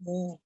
Oh,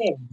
iya.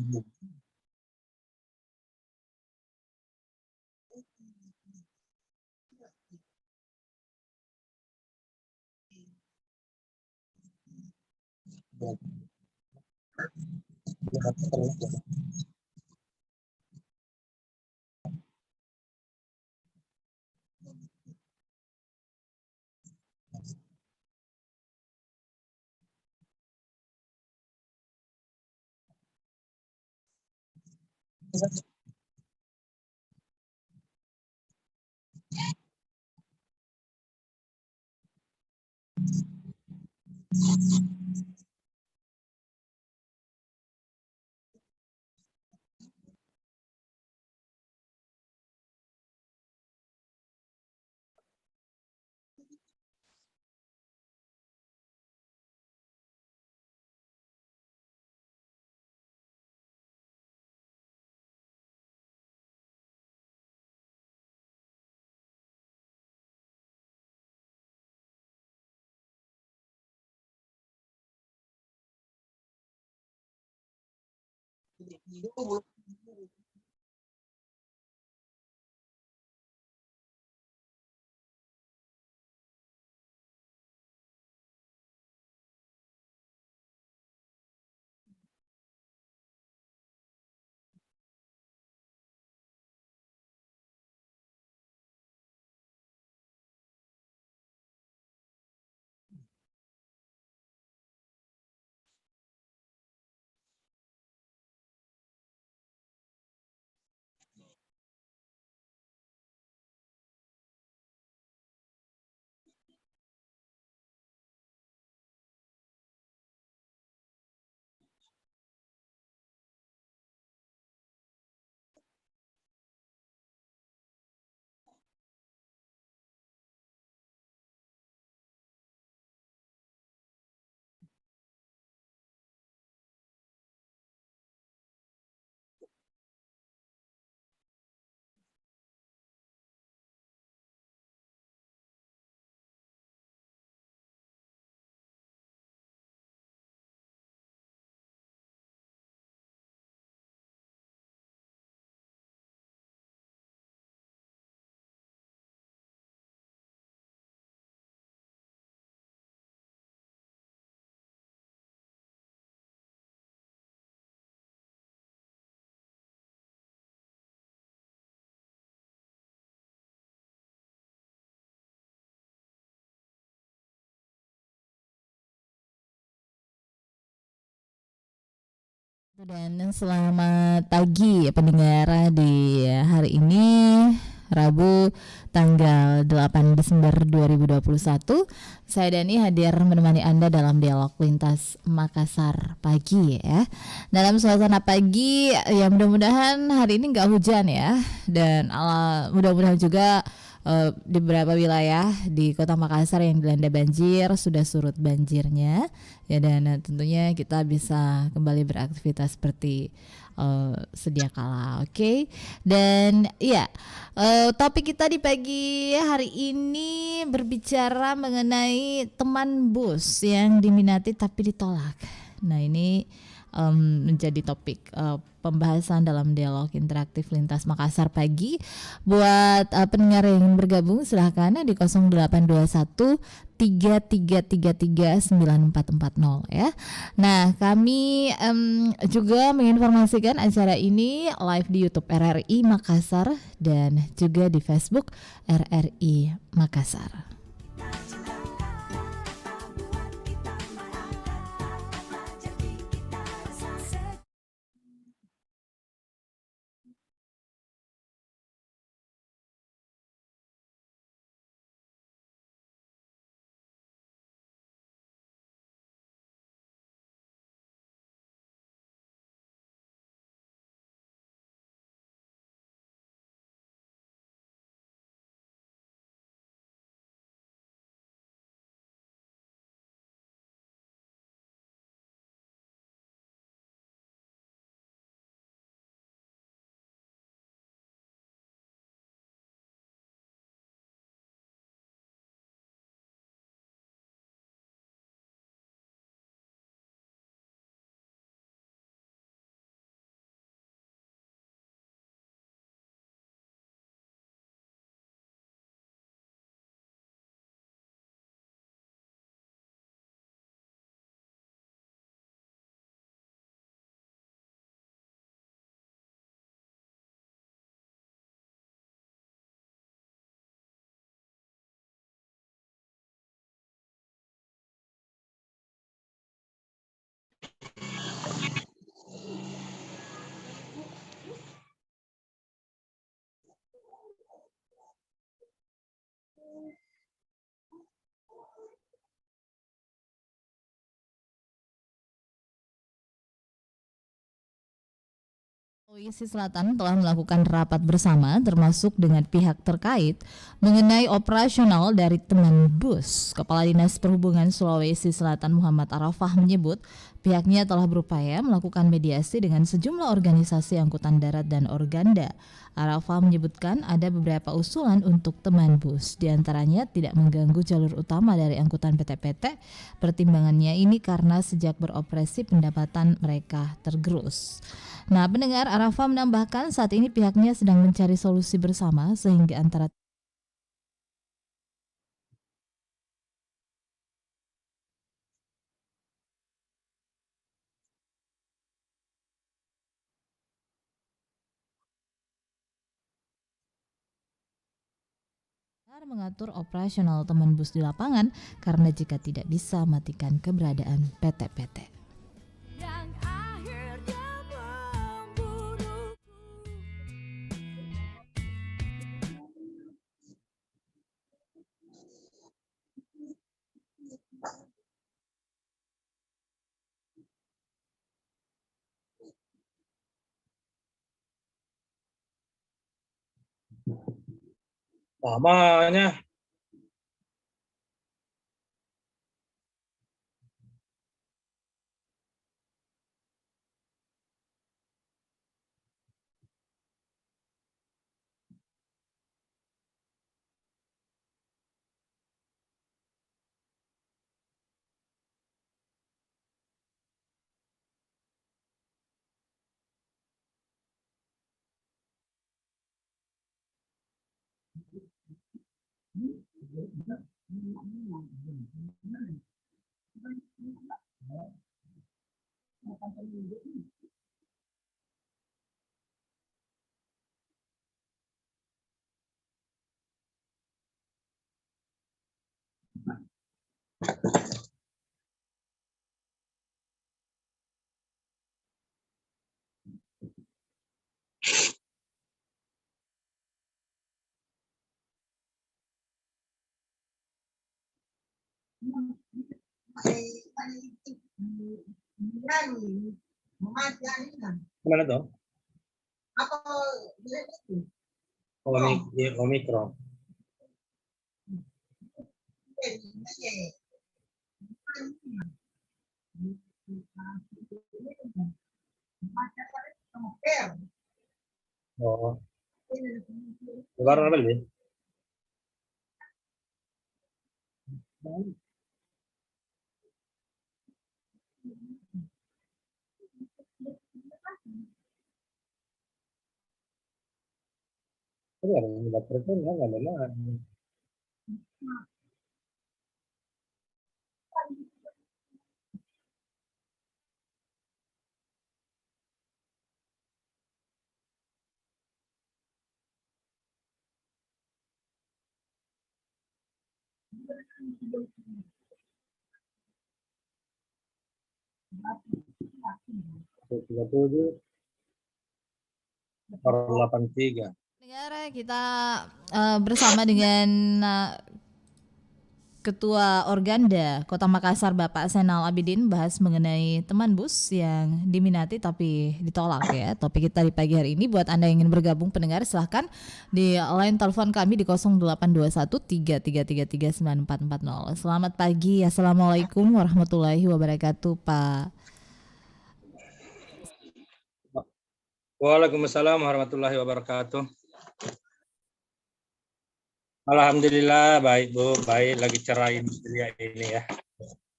Dan selamat pagi pendengar di hari ini Rabu tanggal 8 Desember 2021. Saya Dani hadir menemani Anda dalam dialog lintas Makassar pagi ya. Dalam suasana pagi ya mudah-mudahan hari ini nggak hujan ya. Dan mudah-mudahan juga di beberapa wilayah di Kota Makassar yang dilanda banjir sudah surut banjirnya ya, dan tentunya kita bisa kembali beraktivitas seperti sedia kala. Oke. Dan ya, topik kita di pagi hari ini berbicara mengenai teman bus yang diminati tapi ditolak. Nah, ini menjadi topik pembahasan dalam dialog interaktif lintas Makassar pagi. Buat pendengar yang ingin bergabung silahkan di 0821 3333 9440 ya. Nah, kami juga menginformasikan acara ini live di YouTube RRI Makassar dan juga di Facebook RRI Makassar. Sulawesi Selatan telah melakukan rapat bersama termasuk dengan pihak terkait mengenai operasional dari teman bus. Kepala Dinas Perhubungan Sulawesi Selatan Muhammad Arafah menyebut pihaknya telah berupaya melakukan mediasi dengan sejumlah organisasi angkutan darat dan organda. Arafah menyebutkan ada beberapa usulan untuk teman bus, diantaranya tidak mengganggu jalur utama dari angkutan PT-PT. Pertimbangannya ini karena sejak beroperasi pendapatan mereka tergerus. Nah, pendengar, Arafah menambahkan saat ini pihaknya sedang mencari solusi bersama sehingga antara mengatur operasional teman bus di lapangan karena jika tidak bisa matikan keberadaan PT-PT. Lamanya. Kemana tuh? Omikron. Oh, lebaran apa lebih? Tapi ada yang dokter itu nggak ada lah. Tiga tujuh, orang 83. Negara kita bersama dengan Ketua Organda Kota Makassar Bapak Senal Abidin bahas mengenai teman bus yang diminati tapi ditolak ya. Topik kita di pagi hari ini buat Anda yang ingin bergabung pendengar silahkan di line telepon kami di 0821 3333 9440. Selamat pagi, Assalamualaikum warahmatullahi wabarakatuh Pak. Waalaikumsalam warahmatullahi wabarakatuh. Alhamdulillah baik Bu, baik lagi cerah ini ya.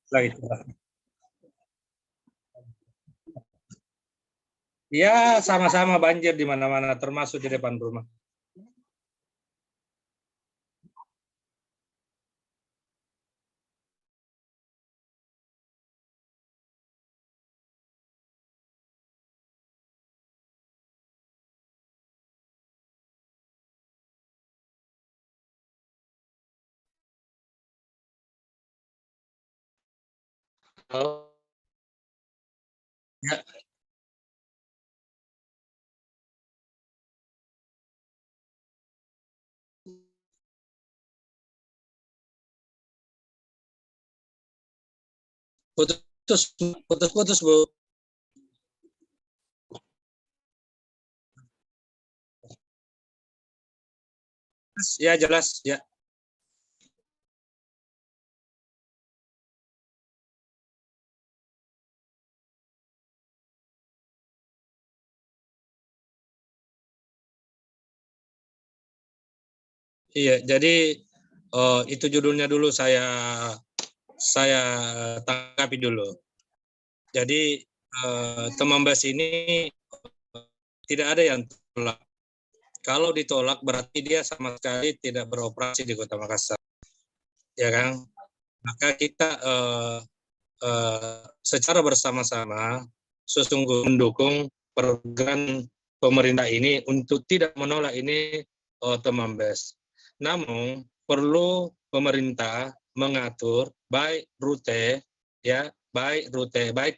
Lagi cerah. Ya, sama-sama banjir di mana-mana termasuk di depan rumah. Oh. Ya. Putus Bu. Ya jelas ya. Iya, jadi itu judulnya dulu saya tanggapi dulu. Jadi teman bas ini tidak ada yang tolak. Kalau ditolak berarti dia sama sekali tidak beroperasi di Kota Makassar, ya kan? Maka kita secara bersama-sama sesungguhnya mendukung program pemerintah ini untuk tidak menolak ini teman bes. Namun perlu pemerintah mengatur baik rute ya, baik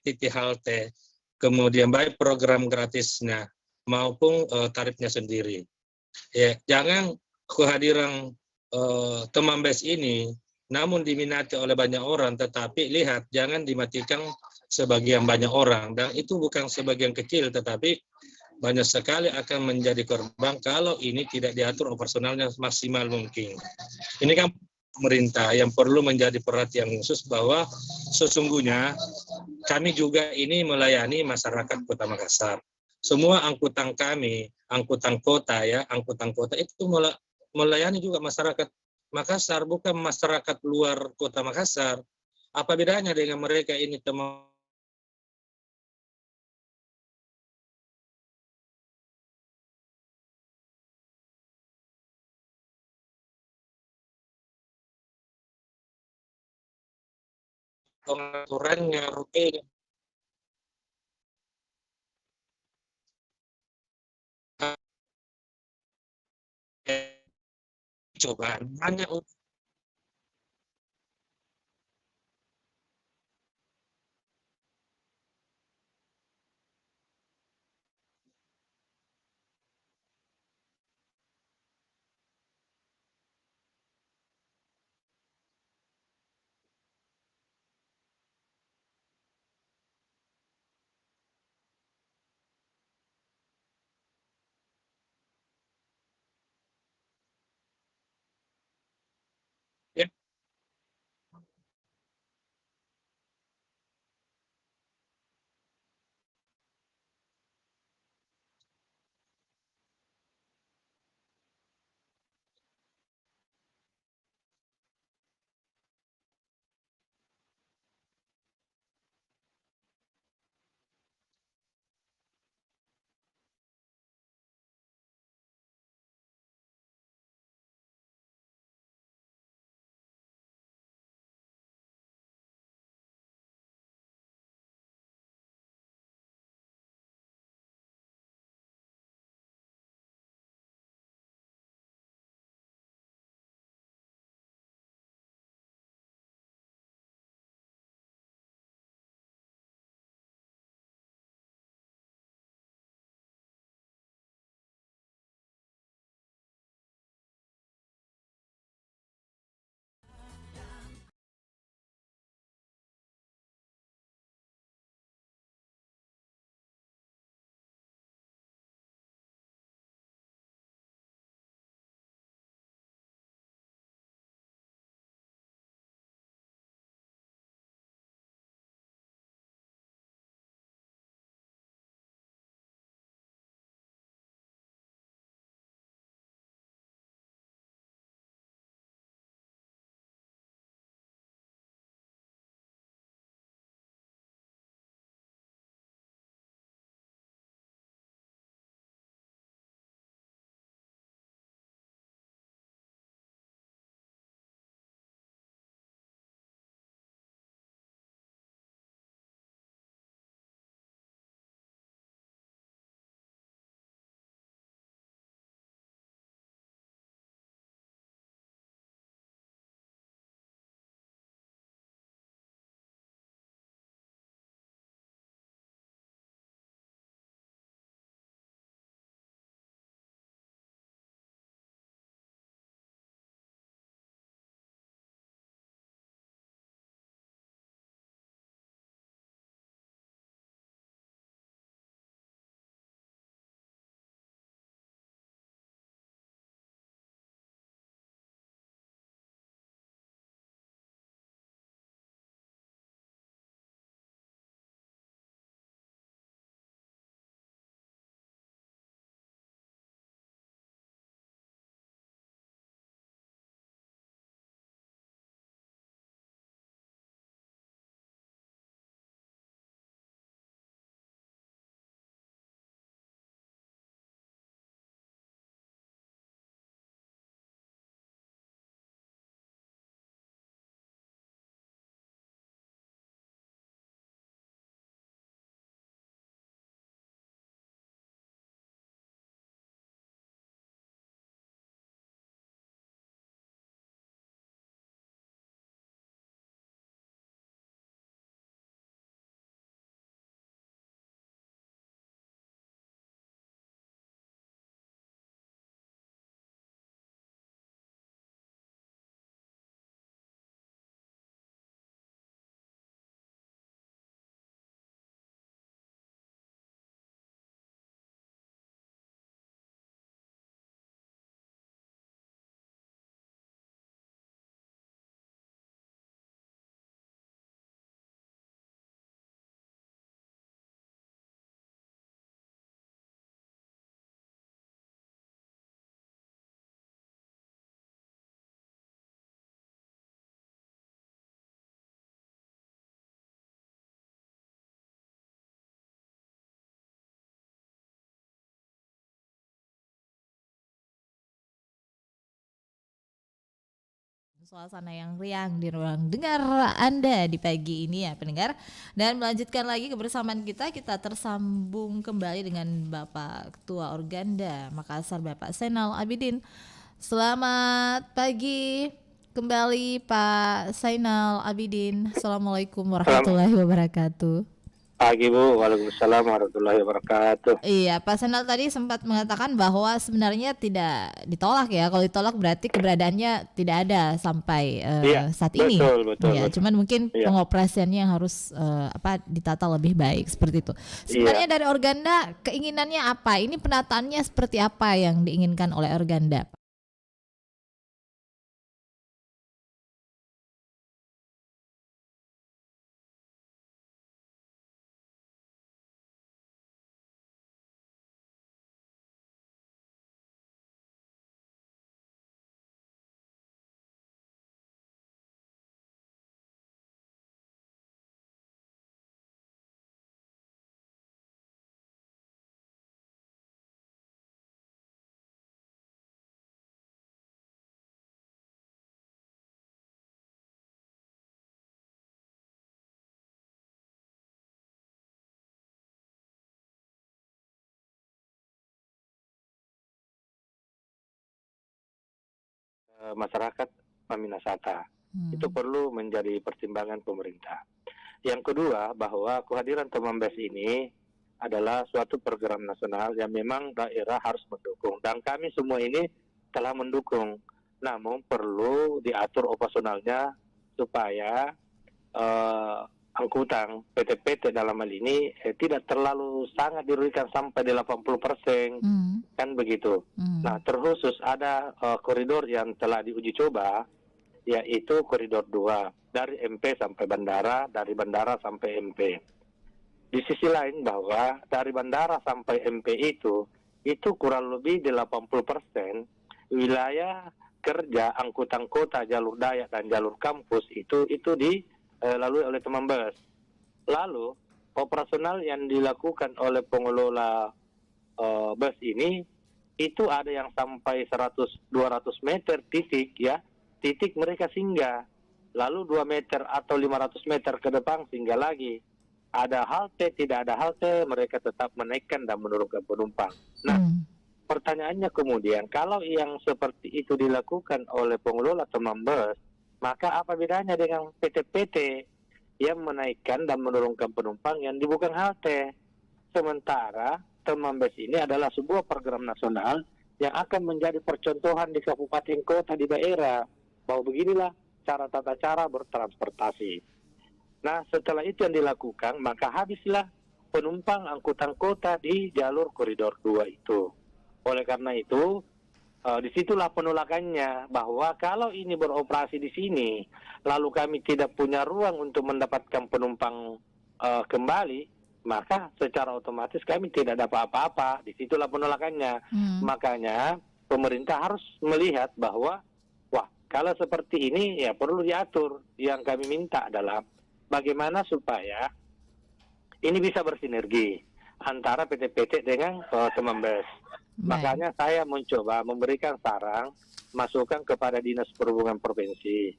titik halte, kemudian baik program gratisnya maupun tarifnya sendiri. Ya, jangan kehadiran teman bes ini namun diminati oleh banyak orang, tetapi lihat jangan dimatikan sebagian banyak orang, dan itu bukan sebagian kecil, tetapi banyak sekali akan menjadi korban kalau ini tidak diatur operasionalnya maksimal mungkin. Ini kan pemerintah yang perlu menjadi perhatian khusus bahwa sesungguhnya kami juga ini melayani masyarakat Kota Makassar. Semua angkutan kami, angkutan kota ya, angkutan kota itu melayani juga masyarakat Makassar, bukan masyarakat luar Kota Makassar. Apa bedanya dengan mereka ini teman pengaturannya, rutenya. Coba hanya suasana yang riang di ruang dengar Anda di pagi ini ya pendengar. Dan melanjutkan lagi kebersamaan kita tersambung kembali dengan Bapak Ketua Organda Makassar, Bapak Zainal Abidin. Selamat pagi kembali Pak Zainal Abidin. Assalamualaikum warahmatullahi wabarakatuh. Pagi Bu, waalaikumsalam warahmatullahi wabarakatuh. Iya, Pak Zainal tadi sempat mengatakan bahwa sebenarnya tidak ditolak ya. Kalau ditolak berarti keberadaannya tidak ada sampai saat ini. Betul. Ya, cuman mungkin pengoperasiannya yang harus ditata lebih baik seperti itu. Sebenarnya dari Organda keinginannya apa? Ini penataannya seperti apa yang diinginkan oleh Organda? Masyarakat Paminasata itu perlu menjadi pertimbangan pemerintah. Yang kedua, bahwa kehadiran Temambes ini adalah suatu program nasional yang memang daerah harus mendukung, dan kami semua ini telah mendukung. Namun perlu diatur operasionalnya supaya angkutan PT-PT dalam hal ini tidak terlalu sangat dirugikan sampai 80%, kan begitu. Nah, terkhusus ada koridor yang telah diuji coba, yaitu koridor 2 dari MP sampai bandara, dari bandara sampai MP. Di sisi lain bahwa dari bandara sampai MP itu kurang lebih 80% wilayah kerja angkutan kota, jalur dayak dan jalur kampus itu dilalui oleh Temambes. Lalu operasional yang dilakukan oleh pengelola bus ini itu ada yang sampai 100-200 meter titik mereka singgah. Lalu 2 meter atau 500 meter ke depan singgah lagi. Ada halte, tidak ada halte, mereka tetap menaikkan dan menurunkan penumpang. Nah, pertanyaannya kemudian, kalau yang seperti itu dilakukan oleh pengelola Temambes, maka apa bedanya dengan PT-PT yang menaikkan dan menurunkan penumpang yang di bukan halte? Sementara Temambes ini adalah sebuah program nasional yang akan menjadi percontohan di kabupaten kota di daerah, bahwa beginilah cara tata cara bertransportasi. Nah, setelah itu yang dilakukan, maka habislah penumpang angkutan kota di jalur koridor 2 itu. Oleh karena itu, disitulah penolakannya, bahwa kalau ini beroperasi di sini, lalu kami tidak punya ruang untuk mendapatkan penumpang kembali, maka secara otomatis kami tidak dapat apa-apa. Disitulah penolakannya. Makanya pemerintah harus melihat bahwa, kalau seperti ini ya perlu diatur. Yang kami minta adalah bagaimana supaya ini bisa bersinergi antara PT-PT dengan Temambes. Makanya saya mencoba memberikan saran, masukan kepada Dinas Perhubungan Provinsi,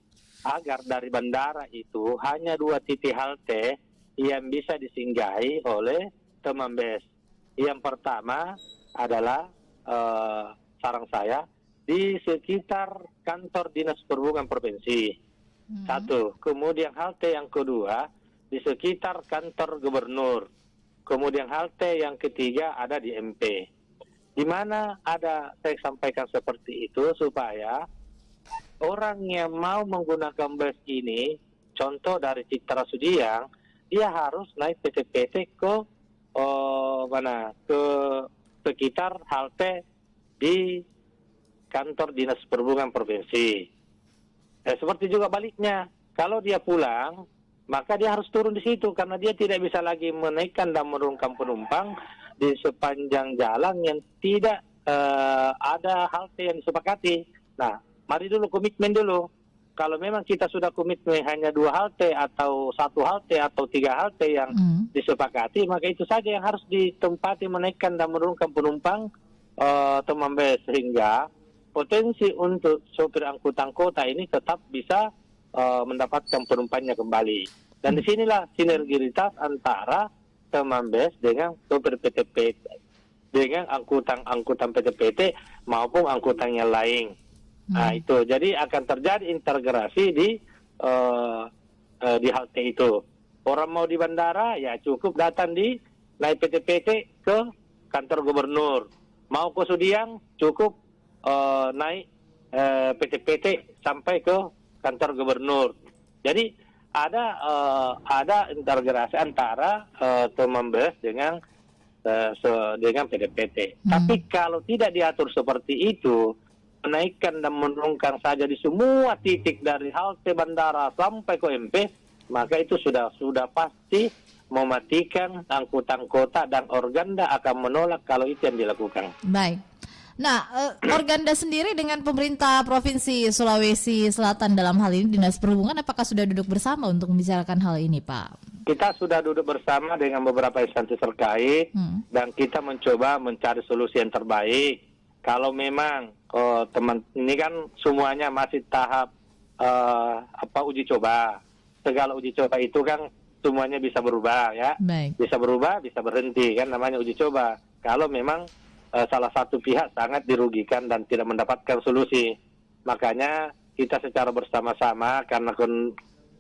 agar dari bandara itu hanya 2 titik halte yang bisa disinggahi oleh Temambes. Yang pertama adalah saran saya di sekitar kantor Dinas Perhubungan Provinsi. Satu. Kemudian halte yang kedua di sekitar kantor gubernur. Kemudian halte yang ketiga ada di MP. Di mana ada, saya sampaikan seperti itu supaya orang yang mau menggunakan bus ini, contoh dari Citra Sudiang, dia harus naik PT-PT ke sekitar halte di kantor Dinas Perhubungan Provinsi. Seperti juga baliknya, kalau dia pulang, maka dia harus turun di situ karena dia tidak bisa lagi menaikkan dan menurunkan penumpang di sepanjang jalan yang tidak ada halte yang disepakati. Nah, mari dulu komitmen dulu. Kalau memang kita sudah komitmen hanya 2 halte atau 1 halte atau 3 halte yang disepakati, maka itu saja yang harus ditempati menaikkan dan menurunkan penumpang Temambes, sehingga potensi untuk sopir angkutan kota ini tetap bisa mendapatkan penumpangnya kembali. Dan disinilah sinergitas antara teman BES dengan sopir PT-PT, dengan angkutan PT-PT maupun angkutan yang lain. Nah itu, jadi akan terjadi integrasi di halte itu. Orang mau di bandara ya cukup datang naik PT-PT ke kantor gubernur. Mau ke Sudiang cukup naik PT-PT sampai ke kantor gubernur. Jadi ada integrasi antara teman BES dengan PT-PT. Tapi kalau tidak diatur seperti itu, menaikkan dan menurunkan saja di semua titik dari halte bandara sampai ke MP, maka itu sudah pasti mematikan angkutan kota, dan Organda akan menolak kalau itu yang dilakukan. Baik. Nah, Organda sendiri dengan pemerintah Provinsi Sulawesi Selatan dalam hal ini Dinas Perhubungan, apakah sudah duduk bersama untuk membicarakan hal ini, Pak? Kita sudah duduk bersama dengan beberapa instansi terkait dan kita mencoba mencari solusi yang terbaik. Kalau memang teman ini kan semuanya masih tahap uji coba. Segala uji coba itu kan semuanya bisa berubah ya. Baik. Bisa berubah, bisa berhenti, kan namanya uji coba. Kalau memang salah satu pihak sangat dirugikan dan tidak mendapatkan solusi, makanya kita secara bersama-sama, karena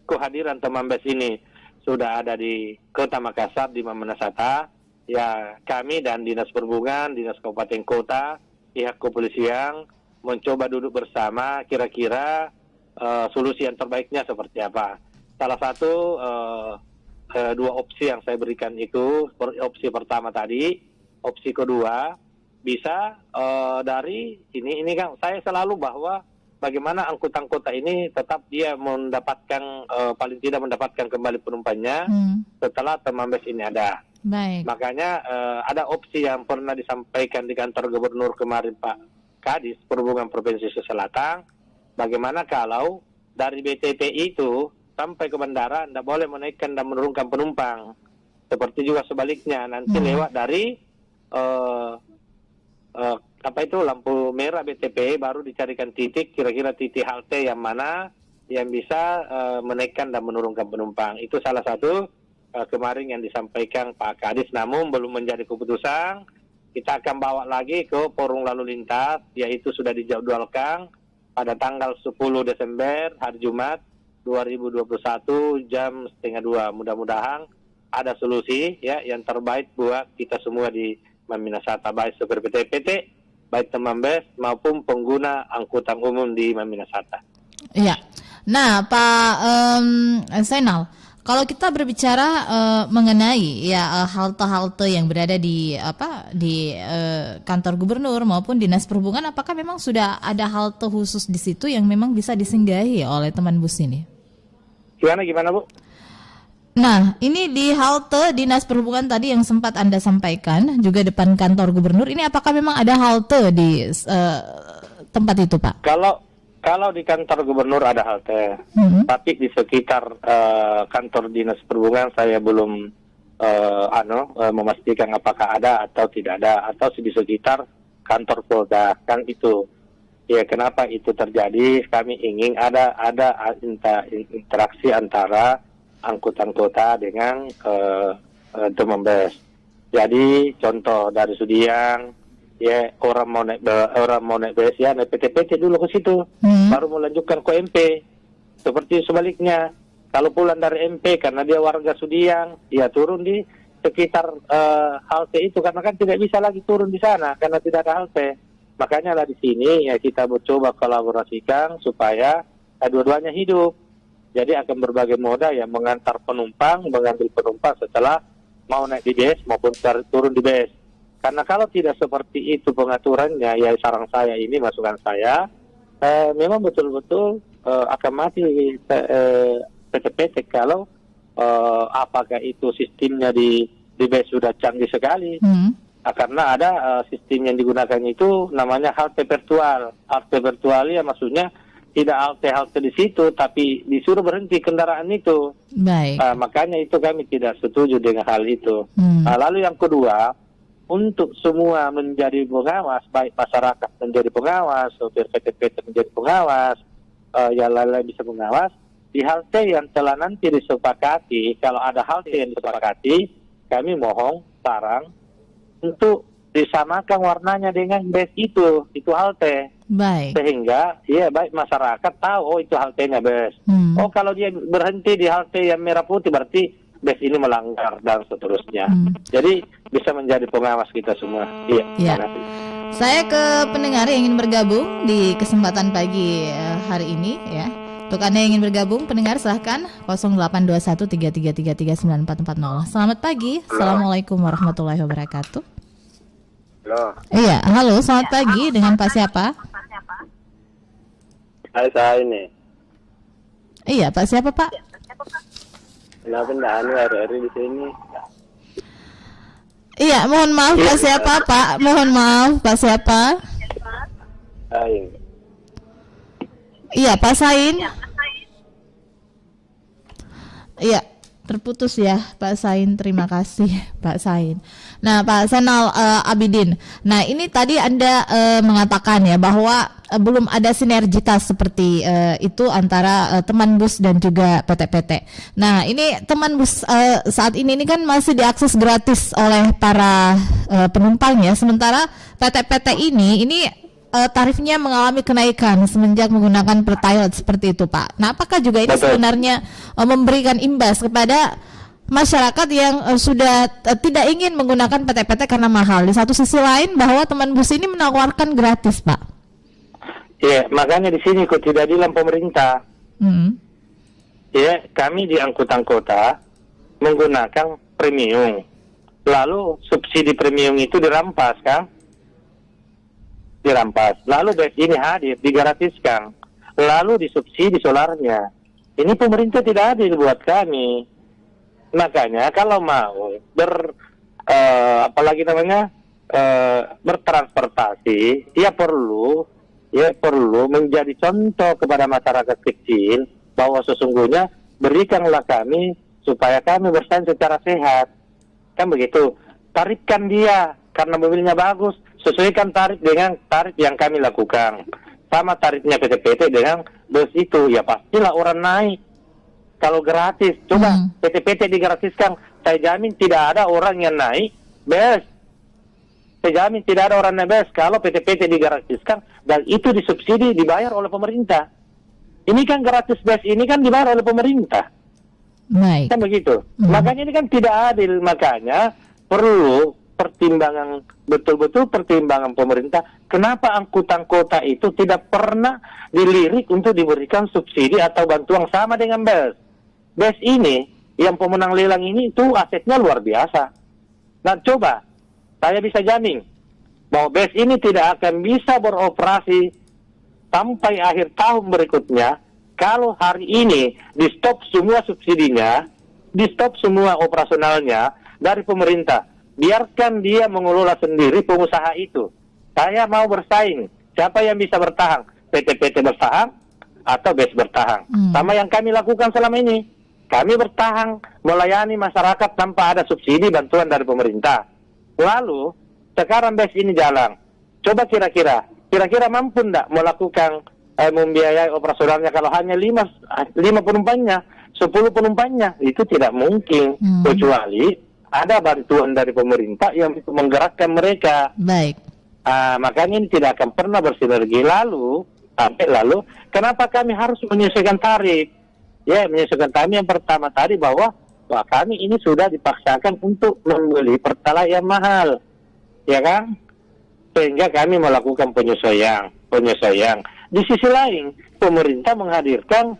kehadiran teman BES ini sudah ada di Kota Makassar, di Mamanasata, ya kami dan Dinas Perhubungan, Dinas Kabupaten Kota, pihak kepolisian mencoba duduk bersama kira-kira solusi yang terbaiknya seperti apa. Salah satu dua opsi yang saya berikan itu, opsi pertama tadi, opsi kedua bisa dari ini kan saya selalu bahwa bagaimana angkutan kota ini tetap dia mendapatkan paling tidak mendapatkan kembali penumpangnya setelah teman BES ini ada. Baik. Makanya ada opsi yang pernah disampaikan di kantor gubernur kemarin Pak Kadis Perhubungan Provinsi Selatan, bagaimana kalau dari BTP itu sampai ke bandara tidak boleh menaikkan dan menurunkan penumpang. Seperti juga sebaliknya nanti lewat dari lampu merah BTP baru dicarikan titik, kira-kira titik halte yang mana yang bisa menaikkan dan menurunkan penumpang. Itu salah satu kemarin yang disampaikan Pak Kadis, namun belum menjadi keputusan. Kita akan bawa lagi ke forum lalu lintas, yaitu sudah dijadwalkan pada tanggal 10 Desember hari Jumat 2021 jam 1:30. Mudah-mudahan ada solusi ya yang terbaik buat kita semua di Maminasata, baik sopir PT-PT, baik teman BES maupun pengguna angkutan umum di Maminasata. Iya. Nah, Pak Zainal, kalau kita berbicara mengenai ya halte-halte yang berada di kantor gubernur maupun Dinas Perhubungan, apakah memang sudah ada halte khusus di situ yang memang bisa disinggahi oleh teman bus ini? Gimana Bu? Nah, ini di halte Dinas Perhubungan tadi yang sempat Anda sampaikan, juga depan kantor gubernur, ini apakah memang ada halte di tempat itu, Pak? Kalau di kantor gubernur ada halte, tapi di sekitar kantor Dinas Perhubungan saya belum memastikan apakah ada atau tidak ada, atau di sekitar kantor Polda kan itu. Ya, kenapa itu terjadi? Kami ingin ada interaksi antara angkutan kota dengan teman BES. Jadi contoh dari Sudiang, ya orang mau naik BES ya naik PT-PT dulu ke situ, baru melanjutkan ke MP. Seperti sebaliknya, kalau pulang dari MP karena dia warga Sudiang, ya turun di sekitar halte itu, karena kan tidak bisa lagi turun di sana karena tidak ada halte. Makanya lah di sini ya kita mencoba kolaborasikan supaya dua-duanya hidup. Jadi akan berbagai moda yang mengantar penumpang, mengambil penumpang setelah mau naik di BES maupun turun di BES. Karena kalau tidak seperti itu pengaturannya, ya saran saya ini, masukan saya, memang betul-betul akan mati PT-PT kalau apakah itu sistemnya di BES sudah canggih sekali. Karena ada sistem yang digunakan itu namanya halte virtual. Halte virtual ya maksudnya tidak halte di situ, tapi disuruh berhenti kendaraan itu. Baik. Makanya itu kami tidak setuju dengan hal itu. Lalu yang kedua, untuk semua menjadi pengawas, baik masyarakat menjadi pengawas, sopir PT-PT menjadi pengawas, yang lain-lain bisa pengawas, di halte yang telah nanti disepakati, kalau ada halte yang disepakati, kami mohon sarang untuk disamakan warnanya dengan bus itu halte. Baik. Sehingga baik masyarakat tahu itu haltenya bus. Oh, kalau dia berhenti di halte yang merah putih berarti bus ini melanggar dan seterusnya. Jadi bisa menjadi pengawas kita semua. Iya. Saya ke pendengar yang ingin bergabung di kesempatan pagi hari ini ya. Untuk Anda yang ingin bergabung, pendengar silahkan 082133339440. Selamat pagi. Assalamualaikum warahmatullahi wabarakatuh. Halo. Iya, halo, selamat pagi. Dengan Pak siapa? Saya ini. Iya, Pak siapa, Pak? Kenapa enggak hari-hari di sini? Iya, mohon maaf Pak siapa, Pak? Mohon maaf Pak siapa? Sain. Iya, Pak Sain. Iya, terputus ya Pak Sain. Terima kasih Pak Sain. Nah, Pak Zainal Abidin. Nah, ini tadi Anda mengatakan ya bahwa belum ada sinergitas seperti itu antara teman bus dan juga PT-PT. Nah, ini teman bus saat ini kan masih diakses gratis oleh para penumpang ya. Sementara PT-PT ini tarifnya mengalami kenaikan semenjak menggunakan pertalite seperti itu, Pak. Nah, apakah juga ini sebenarnya memberikan imbas kepada masyarakat yang sudah tidak ingin menggunakan PT-PT karena mahal? Di satu sisi lain bahwa teman bus ini menawarkan gratis, Pak. Ya, makanya di sini kok tidak bilang pemerintah. Ya, kami di angkutan kota menggunakan premium. Lalu subsidi premium itu dirampas, kan? Dirampas. Lalu bus ini hadir, digratiskan. Lalu disubsidi solarnya. Ini pemerintah tidak adil buat kami. Makanya kalau mau bertransportasi, perlu menjadi contoh kepada masyarakat kecil bahwa sesungguhnya berikanlah kami supaya kami bersaing secara sehat. Kan begitu. Tarifkan dia karena mobilnya bagus, sesuaikan tarif dengan tarif yang kami lakukan. Sama tarifnya PT-PT dengan bus itu, ya pastilah orang naik. Kalau gratis, coba PT-PT digratiskan, saya jamin tidak ada orang yang naik bus. Saya jamin tidak ada orang naik bus kalau PT-PT digratiskan dan itu disubsidi, dibayar oleh pemerintah. Ini kan gratis bus ini kan dibayar oleh pemerintah. Baik. Kan begitu. Makanya ini kan tidak adil, makanya perlu pertimbangan, betul-betul pertimbangan pemerintah. Kenapa angkutan kota itu tidak pernah dilirik untuk diberikan subsidi atau bantuan sama dengan bus? Bus ini, yang pemenang lelang ini itu asetnya luar biasa. Nah coba, saya bisa jamin bahwa bus ini tidak akan bisa beroperasi sampai akhir tahun berikutnya kalau hari ini di stop semua subsidinya, di stop semua operasionalnya dari pemerintah. Biarkan dia mengelola sendiri pengusaha itu. Saya mau bersaing. Siapa yang bisa bertahan? PT-PT bertahan atau bus bertahan? Sama yang kami lakukan selama ini. Kami bertahan melayani masyarakat tanpa ada subsidi bantuan dari pemerintah. Lalu sekarang bus ini jalan. Coba kira-kira mampu enggak melakukan membiayai operasionalnya kalau hanya 5 penumpangnya, 10 penumpangnya? Itu tidak mungkin. Kecuali ada bantuan dari pemerintah yang menggerakkan mereka. Baik. Makanya ini tidak akan pernah bersinergi. Lalu kenapa kami harus menyesuaikan tarif? Ya, menyesuaikan kami yang pertama tadi bahwa kami ini sudah dipaksakan untuk membeli pertalite yang mahal, ya kan? Sehingga kami melakukan penyesuaian. Di sisi lain, pemerintah menghadirkan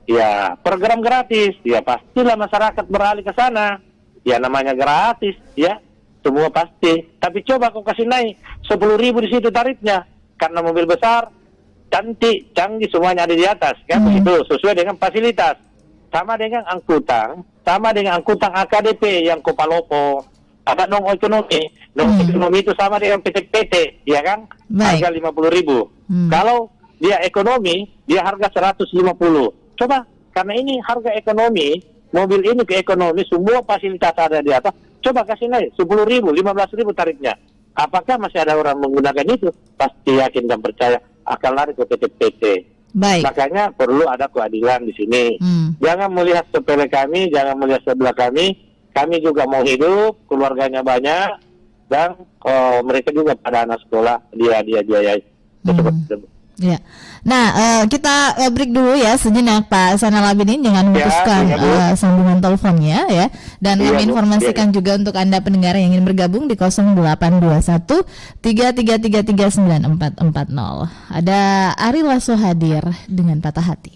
ya program gratis, ya pastilah masyarakat beralih ke sana. Ya namanya gratis, ya semua pasti. Tapi coba kau kasih naik 10.000 di situ tarifnya, karena mobil besar, cantik, canggih, semuanya ada di atas, kan begitu, sesuai dengan fasilitas. Sama dengan angkutan AKDP yang Kopalopo, ada non-ekonomi itu sama dengan PT-PT, ya kan? Baik. Harga 50.000. Kalau dia ekonomi, dia harga 150. Coba, karena ini harga ekonomi, mobil ini ke ekonomi, semua fasilitas ada di atas, Coba kasih naik 10.000, 15.000 tarifnya. Apakah masih ada orang menggunakan itu? Pasti yakin dan percaya akan lari ke PT-PT. Baik. Makanya perlu ada keadilan di sini. Jangan melihat sepele kami, jangan melihat sebelah kami. Kami juga mau hidup, keluarganya banyak, dan mereka juga pada anak sekolah dia. Ya. Nah, kita break dulu ya sejenak Pak Sanalabidin, jangan memutuskan sambungan teleponnya ya. Dan kami informasikan juga untuk Anda pendengar yang ingin bergabung di 0821 3333 9440. Ada Ari Lasso hadir dengan Patah Hati.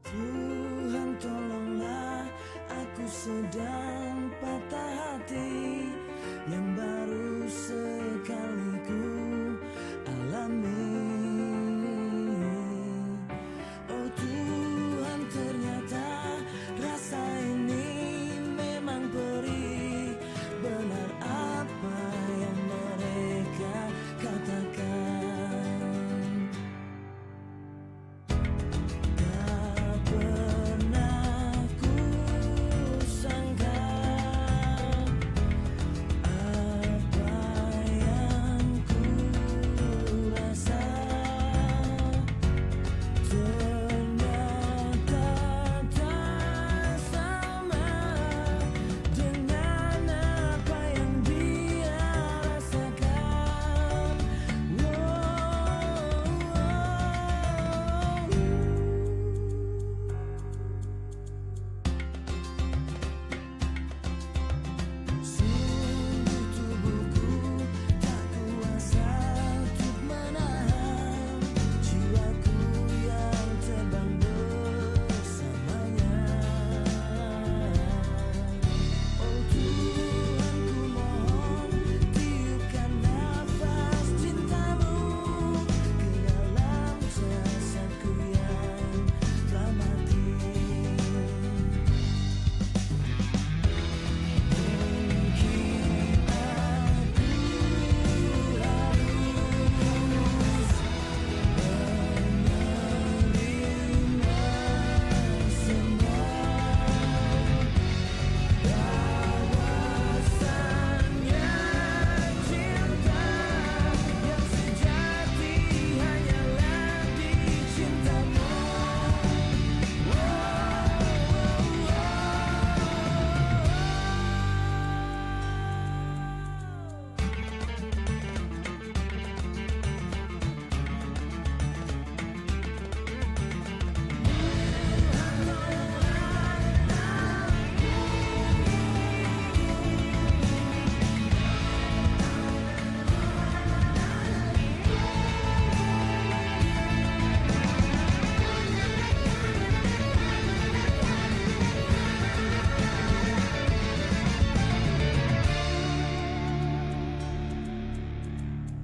Tuhan tolonglah, aku sedang patah hati yang baru sekali ku alami. Oh Tuhan, ternyata rasa ini memang perih. Benar apa yang mereka katakan. Tak pernah ku sangka apa yang ku rasa ternyata tak sama dengan apa yang dia rasakan. Sungguh tubuhku tak kuasa untuk menahan jiwaku yang terbang bersamanya. Oh Tuhan, ku mohon tiupkan nafas cintamu ke dalam jasadku yang telah mati.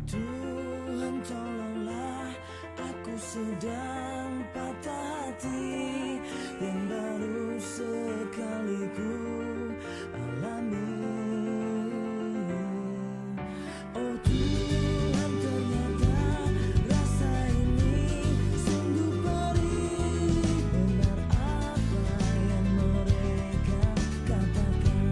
Tuhan tolonglah, aku sedang patah hati yang baru sekali ku alami. Oh Tuhan, ternyata rasa ini sungguh perih. Benar apa yang mereka katakan.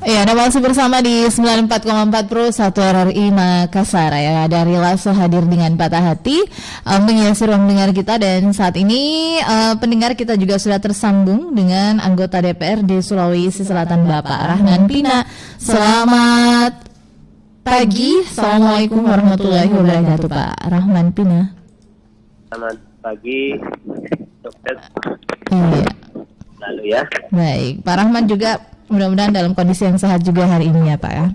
Ya, Anda masih bersama di 94,4 Pro 1 RRI Makassar ya. Ada Ari Lasso hadir dengan Patah Hati menghiasi ruang dengar kita. Dan saat ini pendengar kita juga sudah tersambung dengan anggota DPRD Sulawesi Selatan Bapak Rahman Pina. Selamat pagi. Assalamualaikum warahmatullahi wabarakatuh, Pak Rahman Pina. Selamat pagi, dokter. Iya. Lalu ya. Baik, Pak Rahman juga mudah-mudahan dalam kondisi yang sehat juga hari ini ya, Pak ya.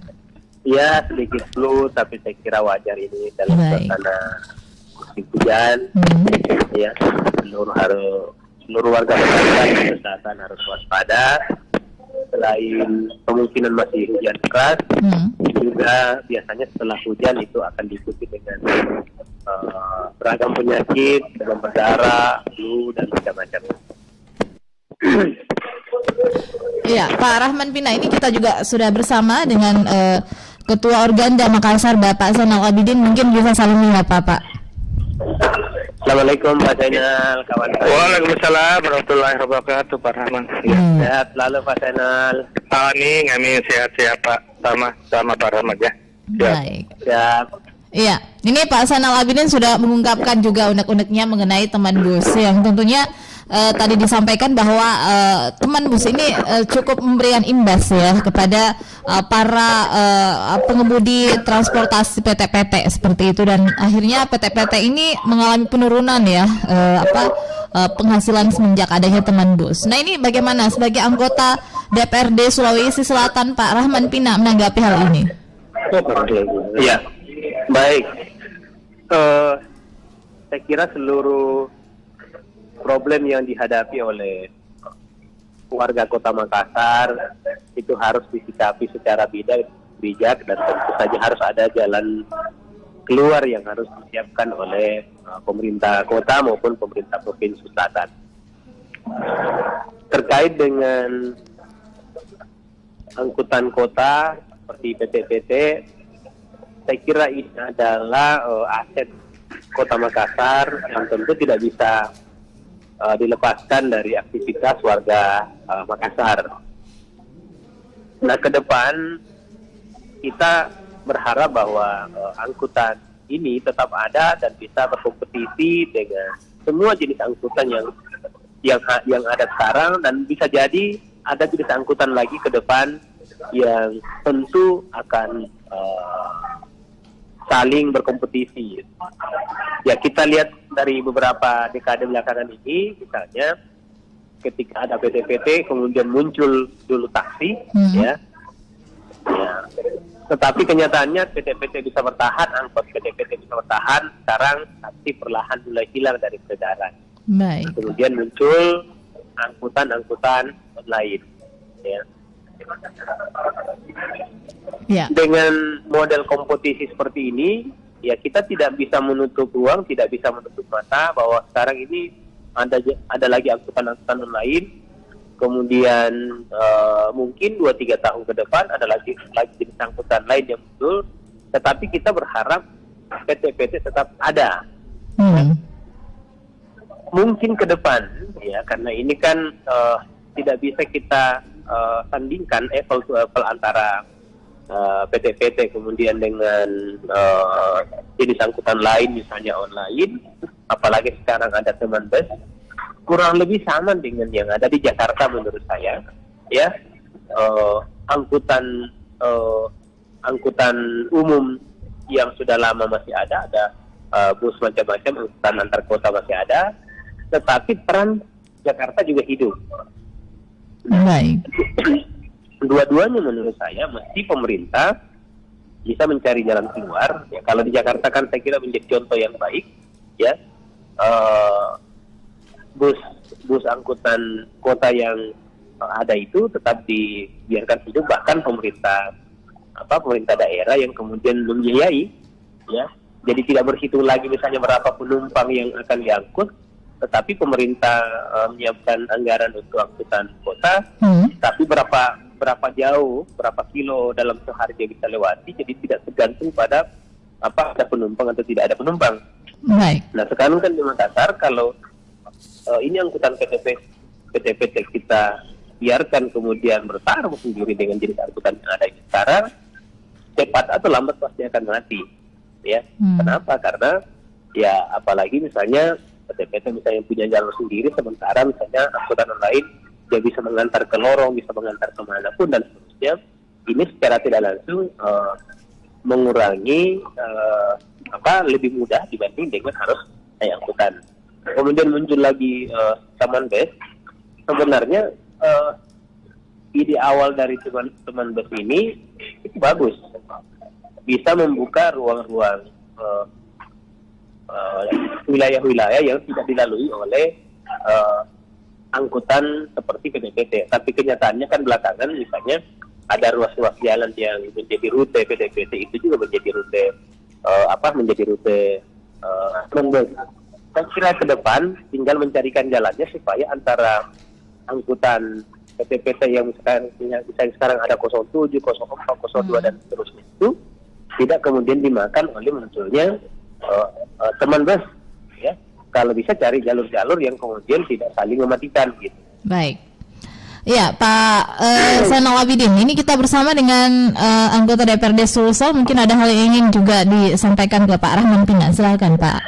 Iya, sedikit flu, tapi saya kira wajar ini dalam Baik. suasana musim hujan. Ya, seluruh warga masyarakat kesehatan harus waspada. Selain kemungkinan masih hujan keras, juga biasanya setelah hujan itu akan diikuti dengan beragam penyakit, demam berdarah, flu dan macam-macam. Iya, Pak Rahman Pina, ini kita juga sudah bersama dengan Ketua Organda Makassar, Bapak Zainal Abidin. Mungkin bisa salam menyapa, Pak. Assalamualaikum Pak Zainal, kawan. Waalaikumsalam warahmatullahi wabarakatuh, Pak Rahman. Sehat selalu Pak Zainal. Amin, sehat-sehat Pak, sama Pak Rahman ya. Baik. Siap. Iya, ini Pak Zainal Abidin sudah mengungkapkan juga unek-uneknya mengenai teman bus yang tentunya tadi disampaikan bahwa teman bus ini cukup memberikan imbas ya kepada para pengemudi transportasi PT-PT seperti itu, dan akhirnya PT-PT ini mengalami penurunan ya penghasilan semenjak adanya teman bus. Nah, ini bagaimana sebagai anggota DPRD Sulawesi Selatan Pak Rahman Pina menanggapi hal ini? Iya, baik. Saya kira seluruh problem yang dihadapi oleh warga Kota Makassar itu harus disikapi secara bijak dan tentu saja harus ada jalan keluar yang harus disiapkan oleh pemerintah kota maupun pemerintah provinsi Selatan. Terkait dengan angkutan kota seperti PT-PT, saya kira ini adalah aset Kota Makassar yang tentu tidak bisa dilepaskan dari aktivitas warga Makassar. Nah, ke depan kita berharap bahwa angkutan ini tetap ada dan bisa berkompetisi dengan semua jenis angkutan yang ada sekarang, dan bisa jadi ada jenis angkutan lagi ke depan yang tentu akan saling berkompetisi. Ya, kita lihat dari beberapa dekade belakangan ini, misalnya ketika ada PT-PT kemudian muncul dulu taksi, ya. Tetapi kenyataannya PT-PT bisa bertahan, angkot PT-PT bisa bertahan, sekarang taksi perlahan mulai hilang dari peredaran. Baik. Kemudian muncul angkutan-angkutan lain, ya. Ya. Dengan model kompetisi seperti ini, ya kita tidak bisa menutup ruang, tidak bisa menutup mata bahwa sekarang ini ada lagi angkutan-angkutan lain. Kemudian mungkin 2-3 tahun ke depan ada lagi jenis angkutan lain yang muncul. Tetapi kita berharap PT-PT tetap ada. Mungkin ke depan, ya, karena ini kan tidak bisa kita sandingkan apple to apple antara PT-PT kemudian dengan jenis angkutan lain, misalnya online, apalagi sekarang ada teman bus, kurang lebih sama dengan yang ada di Jakarta menurut saya, ya. Angkutan umum yang sudah lama masih ada bus macam-macam, angkutan antar kota masih ada, tetapi peran Jakarta juga hidup. Baik. Dua-duanya menurut saya mesti pemerintah bisa mencari jalan keluar. Ya, kalau di Jakarta kan saya kira menjadi contoh yang baik, ya. Bus angkutan kota yang ada itu tetap dibiarkan hidup, bahkan pemerintah daerah yang kemudian membiayai, ya. Jadi tidak berhitung lagi misalnya berapa penumpang yang akan diangkut, tetapi pemerintah menyiapkan anggaran untuk angkutan kota, tapi berapa jauh, berapa kilo dalam sehari dia bisa lewati, jadi tidak tergantung pada ada penumpang atau tidak ada penumpang. Baik. Nah, sekarang kan di Makassar, kalau ini angkutan PT-PT kita biarkan kemudian bertarung sendiri dengan jenis angkutan yang ada sekarang, cepat atau lambat pasti akan mati, ya. Kenapa? Karena ya apalagi misalnya PT-PT misalnya punya jalur sendiri, sementara misalnya angkutan lain dia bisa mengantar ke lorong, bisa mengantar kemanapun dan seterusnya. Ini secara tidak langsung mengurangi lebih mudah dibanding dengan harus naik angkutan. Kemudian muncul lagi teman bus. Sebenarnya ide awal dari teman bus ini itu bagus, bisa membuka ruang-ruang wilayah-wilayah yang tidak dilalui oleh angkutan seperti PTPT. Tapi kenyataannya kan belakangan misalnya ada ruas-ruas jalan yang menjadi rute PTPT itu juga menjadi rute bus. Saya kira ke depan tinggal mencarikan jalannya supaya antara angkutan PTPT yang misalnya sekarang ada 07, 04, 02 dan seterusnya itu tidak kemudian dimakan oleh munculnya teman bus, ya. Kalau bisa cari jalur-jalur yang kemudian tidak saling mematikan gitu. Baik. Ya, Pak Zainal Abidin, ini kita bersama dengan anggota DPRD Sulsel, mungkin ada hal yang ingin juga disampaikan ke Pak Rahman Pina. Silakan Pak.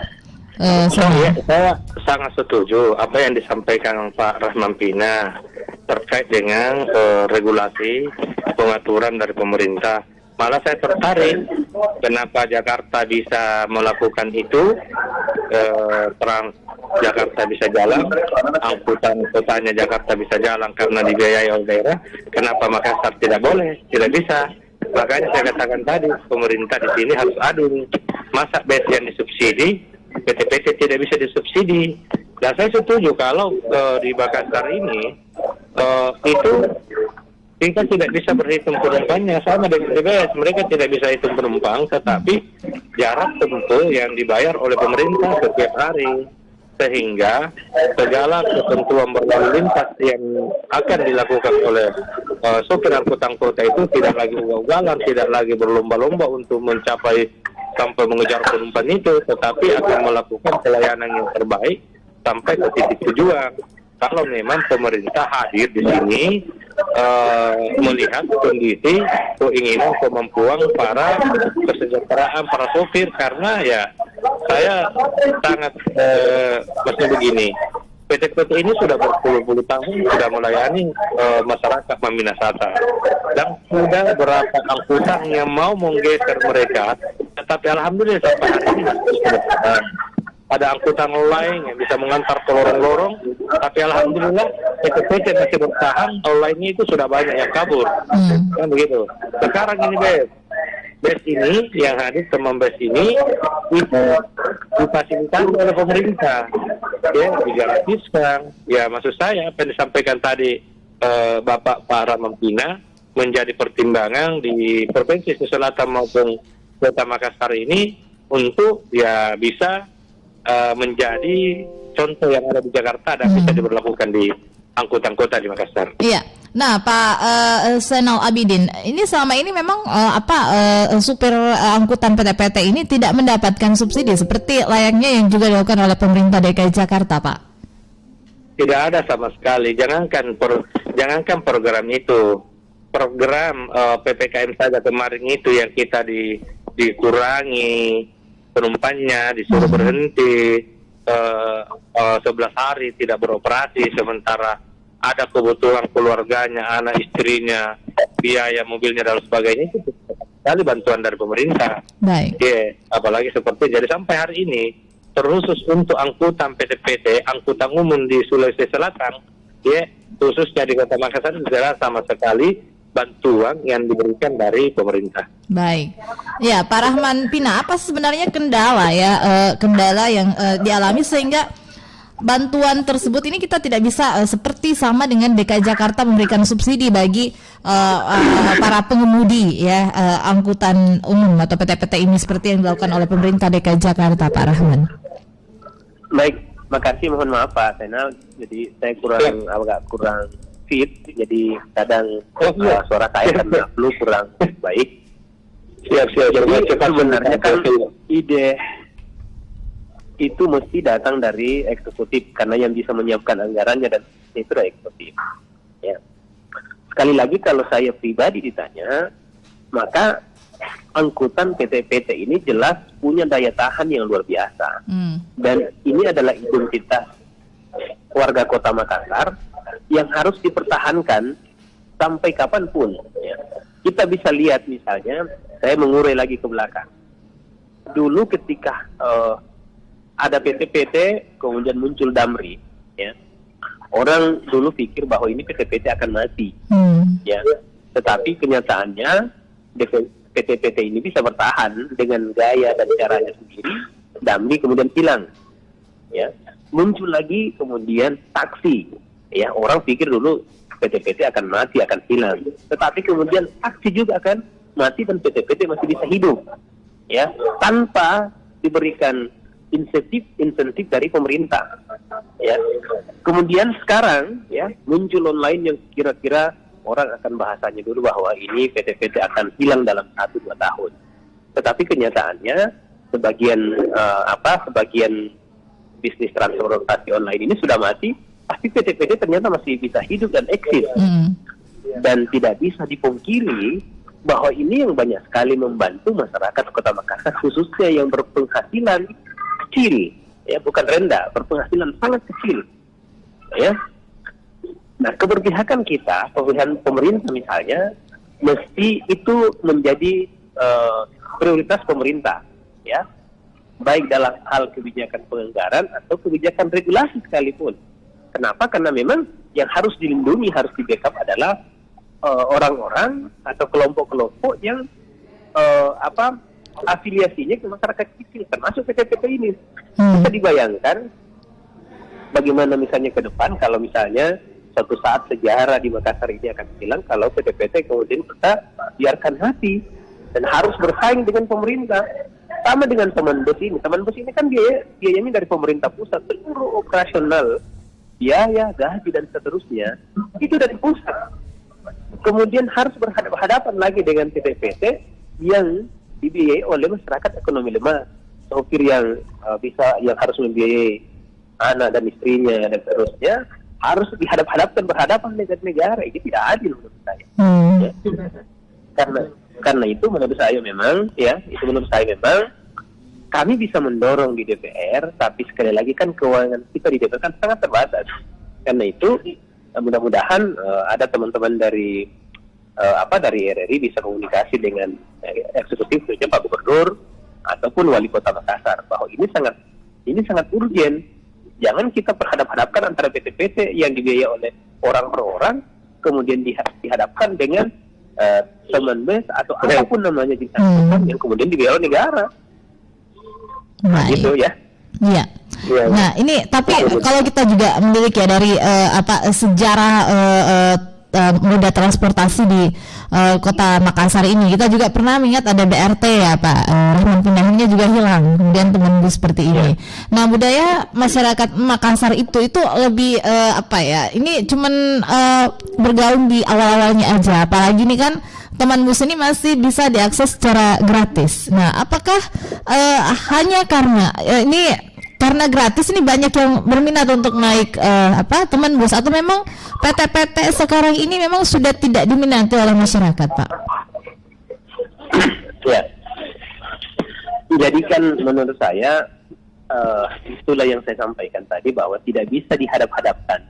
Saya sangat setuju apa yang disampaikan Pak Rahman Pina terkait dengan regulasi pengaturan dari pemerintah. Malah saya tertarik kenapa Jakarta bisa melakukan itu, Jakarta bisa jalan, angkutan kotanya Jakarta bisa jalan karena dibiayai oleh daerah. Kenapa Makassar tidak boleh, tidak bisa? Makanya saya katakan tadi, pemerintah di sini harus adil. Masa bus yang disubsidi, PTPT tidak bisa disubsidi. Dan saya setuju kalau di Makassar ini itu kita tidak bisa berhitung penumpangnya sama dengan DBS. Mereka tidak bisa hitung penumpang, tetapi jarak tempuh yang dibayar oleh pemerintah setiap hari, sehingga segala ketentuan berlalu lintas yang akan dilakukan oleh sopir angkutan kota itu tidak lagi ugal-ugalan, tidak lagi berlomba-lomba untuk mencapai sampai mengejar penumpang itu, tetapi akan melakukan pelayanan yang terbaik sampai ke titik tujuan. Kalau memang pemerintah hadir di sini melihat kondisi, keinginan, kemampuan para kesejahteraan para sopir, karena ya saya sangat maksudnya begini, PTPT ini sudah berpuluh-puluh tahun sudah melayani masyarakat Minahasa, dan sudah berapa angkutan yang mau menggeser mereka, tetapi alhamdulillah sampai hari ini ada angkutan lain yang bisa mengantar ke lorong-lorong, tapi alhamdulillah PTPT masih bertahan, online itu sudah banyak yang kabur, kan begitu. Sekarang ini bus ini yang hadir teman bus ini itu difasilitasi oleh pemerintah, ya digratiskan. Ya maksud saya apa yang disampaikan tadi Bapak Pak Rahman Pina menjadi pertimbangan di Provinsi Selatan maupun Kota Makassar ini untuk ya bisa menjadi contoh yang ada di Jakarta dan bisa diberlakukan di angkutan kota di Makassar. Iya. Nah, Pak Zainal Abidin, ini selama ini memang supir angkutan PTPT ini tidak mendapatkan subsidi seperti layaknya yang juga dilakukan oleh pemerintah DKI Jakarta, Pak. Tidak ada sama sekali. Jangankan program itu, program PPKM saja kemarin itu yang kita dikurangi penumpangnya, disuruh berhenti 11 hari tidak beroperasi, sementara ada kebutuhan keluarganya, anak istrinya, biaya mobilnya dan sebagainya, itu sekali bantuan dari pemerintah. Baik. Ya, apalagi seperti jadi sampai hari ini terkhusus untuk angkutan PTPT, angkutan umum di Sulawesi Selatan, ya khususnya di Kota Makassar tidak sama sekali bantuan yang diberikan dari pemerintah. Baik, ya Pak Rahman Pina, apa sebenarnya kendala yang dialami sehingga bantuan tersebut ini kita tidak bisa seperti sama dengan DKI Jakarta memberikan subsidi bagi para pengemudi ya angkutan umum atau PTPT ini seperti yang dilakukan oleh pemerintah DKI Jakarta, Pak Rahman? Baik, makasih, mohon maaf Pak Zainal, jadi saya agak kurang fit, jadi kadang suara saya karena flu kurang baik. Jadi sebenarnya kan ide itu mesti datang dari eksekutif, karena yang bisa menyiapkan anggarannya dan itu dari eksekutif. Ya. Sekali lagi kalau saya pribadi ditanya, maka angkutan PTPT ini jelas punya daya tahan yang luar biasa, dan ini adalah identitas warga Kota Makassar yang harus dipertahankan sampai kapanpun. Ya. Kita bisa lihat misalnya saya mengurai lagi ke belakang. Dulu ketika ada PT-PT, kemudian muncul Damri, ya, orang dulu pikir bahwa ini PT-PT akan mati, ya. Tetapi kenyataannya PT-PT ini bisa bertahan dengan gaya dan caranya sendiri. Damri kemudian hilang, ya. Muncul lagi kemudian taksi, ya. Orang pikir dulu PT-PT akan mati, akan hilang. Tetapi kemudian taksi juga akan mati dan PT-PT masih bisa hidup, ya, tanpa diberikan insentif dari pemerintah, ya. Kemudian sekarang, ya, muncul online yang kira-kira orang akan bahasanya dulu bahwa ini PT-PT akan hilang dalam 1-2 tahun. Tetapi kenyataannya sebagian bisnis transportasi online ini sudah mati, tapi PT-PT ternyata masih bisa hidup dan eksis. Dan tidak bisa dipungkiri bahwa ini yang banyak sekali membantu masyarakat Kota Makassar, khususnya yang berpenghasilan kecil, ya, bukan rendah, berpenghasilan sangat kecil, ya. Nah, keberpihakan kita, pemilihan pemerintah misalnya, mesti itu menjadi prioritas pemerintah, ya, baik dalam hal kebijakan penganggaran atau kebijakan regulasi sekalipun. Kenapa? Karena memang yang harus dilindungi, harus di-backup adalah orang-orang atau kelompok-kelompok yang afiliasinya ke masyarakat kecil, termasuk PT-PT ini. Bisa dibayangkan bagaimana misalnya ke depan kalau misalnya suatu saat sejarah di Makassar ini akan hilang kalau PT-PT kemudian kita biarkan mati dan harus bersaing dengan pemerintah. Sama dengan teman bus ini. Teman bus ini kan biayanya dari pemerintah pusat, seluruh operasional, biaya, gaji dan seterusnya itu dari pusat. Kemudian harus berhadapan lagi dengan PT-PT yang dibiayai oleh masyarakat ekonomi lemah, sopir yang harus membiayai anak dan istrinya dan seterusnya, harus berhadapan dengan negara. Ini tidak adil menurut saya. Ya. Karena itu menurut saya memang kami bisa mendorong di DPR, tapi sekali lagi kan kewenangan kita di DPR kan sangat terbatas. Karena itu mudah-mudahan ada teman-teman dari RRI bisa komunikasi dengan eksekutif, khususnya Pak Gubernur ataupun Wali Kota Makassar bahwa ini sangat urgen. Jangan kita berhadap-hadapkan antara PT-PT yang dibiayai oleh orang per orang, kemudian dihadapkan dengan teman bus atau apapun namanya yang kemudian dibiayai oleh negara. Nah, gitu ya. Iya. Nah, ini tapi kalau kita juga memiliki ya dari sejarah moda transportasi di Kota Makassar ini, kita juga pernah mengingat ada BRT ya Pak, Rahman Pindahannya juga hilang, kemudian teman bus seperti ini. Nah, budaya masyarakat Makassar itu lebih ini cuman bergaung di awal-awalnya aja, apalagi ini kan teman bus ini masih bisa diakses secara gratis. Nah, apakah hanya karena gratis ini banyak yang berminat untuk naik teman bus, atau memang PT-PT sekarang ini memang sudah tidak diminati oleh masyarakat, Pak? Ya, jadi kan menurut saya itulah yang saya sampaikan tadi bahwa tidak bisa dihadap-hadapkan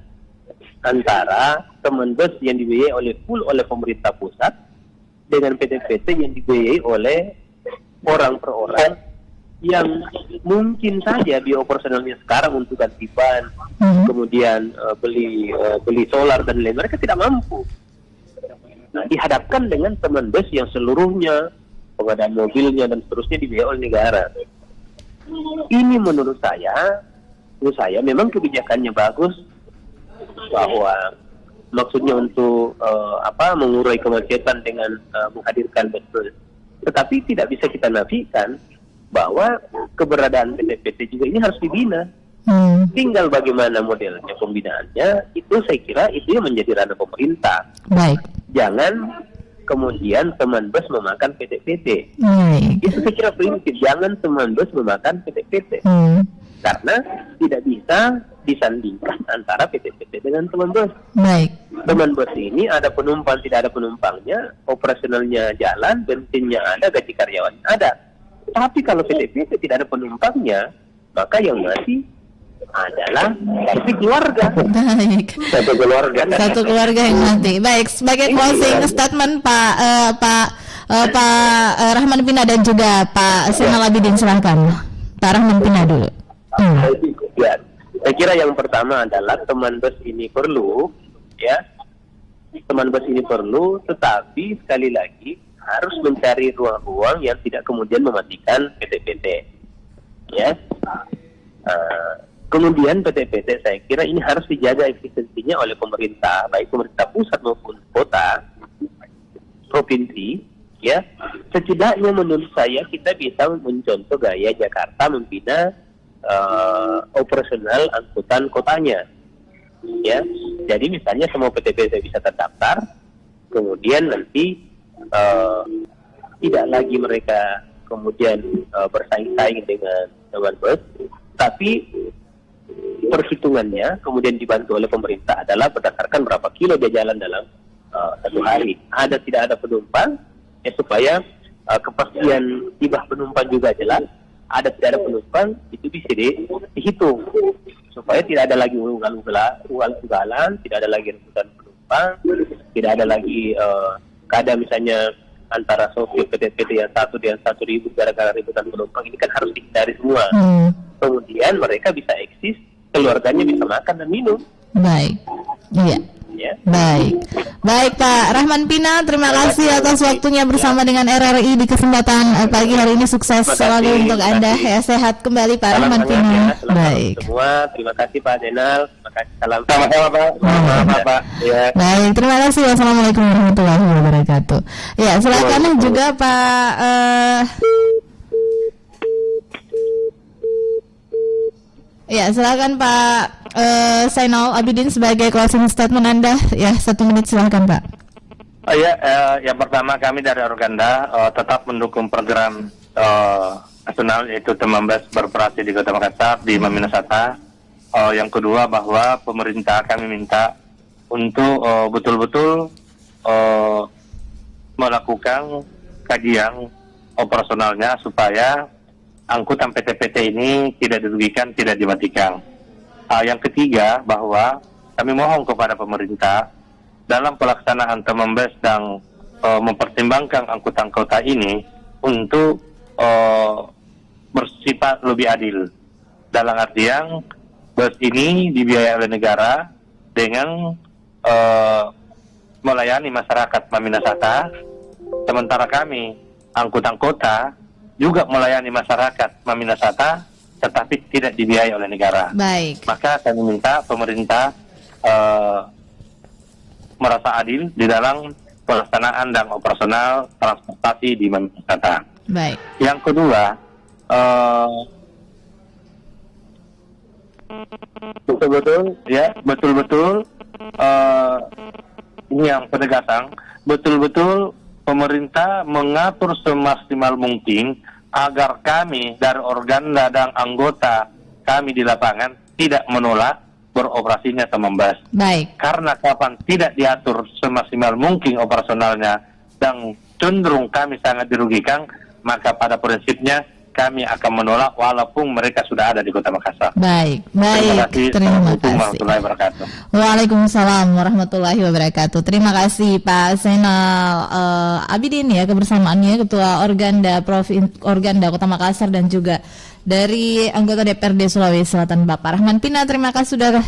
antara teman bus yang dibiayai oleh pemerintah pusat dengan PT-PT yang dibiayai oleh orang per orang yang mungkin saja biaya operasionalnya sekarang untuk ganti ban, kemudian beli solar dan lain, mereka tidak mampu. Nah, dihadapkan dengan teman bus yang seluruhnya pengadaan mobilnya dan seterusnya dibiayai oleh negara. Ini menurut saya memang kebijakannya bagus, bahwa maksudnya untuk mengurai kemacetan dengan menghadirkan bus. Tetapi tidak bisa kita nafikan bahwa keberadaan PT-PT juga ini harus dibina. Tinggal bagaimana modelnya pembinaannya, itu saya kira itu yang menjadi ranah pemerintah. Baik. Jangan kemudian teman bus memakan PT-PT. Itu saya kira prinsip, jangan teman bus memakan PT-PT. Karena tidak bisa disandingkan antara PT-PT dengan teman bus. Baik. Teman bus ini ada penumpang, tidak ada penumpangnya, operasionalnya jalan, bensinnya ada, gaji karyawan ada. Tapi kalau PT-PT tidak ada penumpangnya, maka yang mati adalah satu keluarga. Baik. Satu keluarga yang mati. Baik, sebagai closing statement Pak Pak Rahman Pina dan juga Pak Zainal Abidin, silahkan. Pak Rahman Pina dulu. Ya, saya kira yang pertama adalah teman bus ini perlu, ya, teman bus ini perlu, tetapi sekali lagi harus mencari ruang-ruang yang tidak kemudian mematikan PT-PT, ya. Kemudian PT-PT saya kira ini harus dijaga eksistensinya oleh pemerintah, baik pemerintah pusat maupun kota, provinsi, ya. Setidaknya menurut saya kita bisa mencontoh gaya Jakarta membina operasional angkutan kotanya, ya. Jadi misalnya semua PT-PT bisa terdaftar, kemudian nanti tidak lagi mereka kemudian bersaing-saing dengan teman bus, tapi perhitungannya kemudian dibantu oleh pemerintah adalah berdasarkan berapa kilo dia jalan dalam satu hari. Ada tidak ada penumpang, ya, supaya kepastian tiba penumpang juga jelas. Ada tidak ada penumpang itu bisa dihitung supaya tidak ada lagi ugal-ugalan, tidak ada lagi rebutan penumpang, tidak ada lagi kadang misalnya antara sopir PT-PT yang satu dengan 1.000 gara-gara rebutan penumpang. Ini kan harus dihindari semua. Kemudian mereka bisa eksis, keluarganya bisa makan dan minum. Baik, iya. Ya. Baik Pak Rahman Pina, terima kasih atas waktunya bersama dengan RRI di kesempatan pagi hari ini. Sukses selalu untuk Anda. Ya, sehat kembali Pak Rahman Pina. Baik. Semua, terima kasih Pak Zainal. Terima kasih. Salam sama-sama Pak. Sama-sama Pak. Ya. Baik, terima kasih. Wassalamualaikum warahmatullahi wabarakatuh. Ya, silakan juga Pak Ya, silakan Pak Zainal Abidin sebagai closing statement Anda. Ya, 1 menit silakan Pak. Yang pertama kami dari Organda tetap mendukung program nasional yaitu teman bus beroperasi di Kota Makassar di Maminasata. Yang kedua bahwa pemerintah kami minta untuk betul-betul melakukan kajian operasionalnya supaya angkutan PT-PT ini tidak dirugikan, tidak dimatikan. Yang ketiga bahwa kami mohon kepada pemerintah dalam pelaksanaan teman bus dan mempertimbangkan angkutan kota ini untuk bersifat lebih adil. Dalam artian bus ini dibiayai oleh negara dengan melayani masyarakat Maminasata, sementara kami angkutan kota juga melayani masyarakat Maminasata tetapi tidak dibiayai oleh negara. Baik. Maka kami minta pemerintah merasa adil di dalam pelaksanaan dan operasional transportasi di Maminasata. Baik. Yang kedua, betul-betul ini yang penegasan, betul-betul pemerintah mengatur semaksimal mungkin agar kami dari organda dan anggota kami di lapangan tidak menolak beroperasinya teman bus. Baik. Karena kapan tidak diatur semaksimal mungkin operasionalnya dan cenderung kami sangat dirugikan, maka pada prinsipnya kami akan menolak walaupun mereka sudah ada di Kota Makassar. Baik. Terima kasih. Waalaikumsalam warahmatullahi wabarakatuh. Terima kasih Pak Zainal Abidin ya kebersamaannya, Ketua Organda Kota Makassar, dan juga dari anggota DPRD Sulawesi Selatan Bapak Rahman Pina. Terima kasih sudah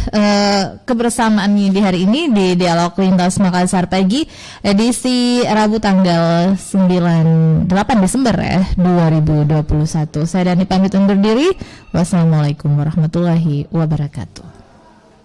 kebersamaannya di hari ini di Dialog Lintas Makassar Pagi edisi Rabu tanggal 8 Desember 2021. Saya Dani pamit undur diri. Wassalamualaikum warahmatullahi wabarakatuh.